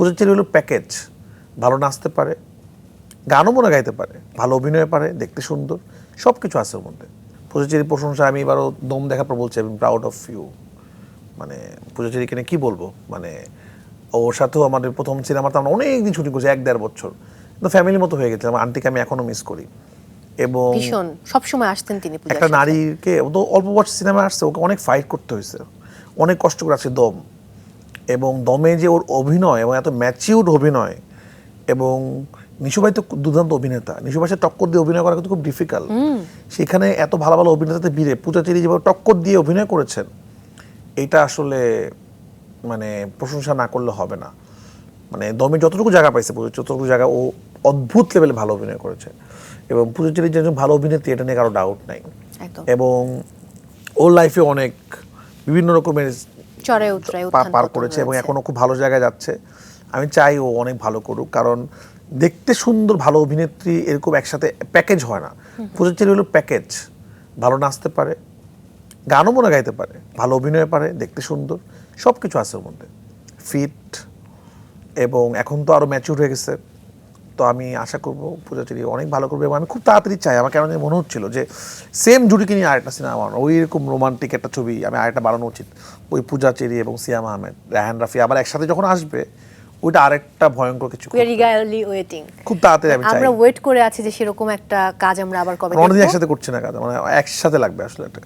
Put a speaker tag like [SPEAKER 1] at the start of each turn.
[SPEAKER 1] পূজা cherry হলো package, ভালো নাচতে পারে, গানও মনে গাইতে পারে, ভালো অভিনয় পারে, দেখতে সুন্দর, সব কিছু আছে ওর মধ্যে। পূজা চেরির প্রশংসা আমি এবারও দম দেখার পর বলছি, আমি প্রাউড অফ ইউ। মানে পূজা চেরিকে নিয়ে কী বলবো, মানে ওর সাথেও আমাদের প্রথম সিনেমাতে আমরা অনেক দিন শুটিং করছি, 1-1.5 বছর, কিন্তু ফ্যামিলির মতো হয়ে গেছে। আমার আন্টিকে আমি এখনও মিস করি। এবং
[SPEAKER 2] ভীষণ সবসময় আসতেন তিনি পূজার
[SPEAKER 1] একটা
[SPEAKER 2] সাথে।
[SPEAKER 1] নারীকে, ও তো অল্প বয়স সিনেমা আসছে, ওকে অনেক ফাইট করতে হয়েছে, অনেক কষ্ট করে আছে দম। এবং দমে যে ওর অভিনয় এবং এত ম্যাচিউরড অভিনয়, এবং নিশু ভাই তো দুর্দান্ত অভিনেতা, নিশু ভাইয়ের সাথে টক্কর দিয়ে অভিনয় করা কিন্তু খুব ডিফিকাল্ট। সেখানে এত ভালো ভালো অভিনেতাদের ভিড়ে পূজা চেরি যেভাবে টক্কর দিয়ে অভিনয় করেছেন, এটা আসলে মানে প্রশংসা না করলে হবে না। মানে দমে যতটুকু জায়গা পাইছে, পূজা যতটুকু জায়গা ও অদ্ভুত লেভেলে ভালো অভিনয় করেছে। এবং পূজা চেরি যে একজন ভালো অভিনেত্রী, এটা নিয়ে কারো ডাউট নাই।
[SPEAKER 2] একদম।
[SPEAKER 1] এবং ওর লাইফে অনেক বিভিন্ন রকমের
[SPEAKER 2] চড়াই উতরাই
[SPEAKER 1] পার করেছে এবং এখনো খুব ভালো জায়গায় যাচ্ছে। আমি চাই ও অনেক ভালো করুক, কারণ দেখতে সুন্দর ভালো অভিনেত্রী এরকম একসাথে প্যাকেজ হয় না। পূজা চেরি হলো প্যাকেজ, ভালো নাচতে পারে, গানও মনে গাইতে পারে, ভালো অভিনয় পারে, দেখতে সুন্দর, সব কিছু আছে ওর মধ্যে, ফিট, এবং এখন তো আরও ম্যাচিউর হয়ে গেছে। তো আমি আশা করবো পূজা চেরি অনেক ভালো করবে, এবং আমি খুব তাড়াতাড়ি চাই, আমার কেন মনে হচ্ছিল যে সেম জুটিকে নিয়ে আরেকটা সিনেমা বানানো, ওই রকম রোমান্টিক একটা ছবি আমি আরেকটা বানানো উচিত, ওই পূজা চেরি এবং সিয়াম আহমেদ, রায়হান রাফি আবার একসাথে যখন আসবে, ওইটা আরেকটা ভয়ঙ্কর কিছু
[SPEAKER 2] উই আর ইগারলি ওয়েটিং।
[SPEAKER 1] খুব তাড়াতাড়ি আমি চাই।
[SPEAKER 2] আমরা ওয়েট করে আছি যে সেরকম একটা কাজ আমরা আবার কবে
[SPEAKER 1] অনেকদিন
[SPEAKER 2] দেখব।
[SPEAKER 1] একসাথে করছি না কাজ, মানে একসাথে লাগবে আসলে একটা।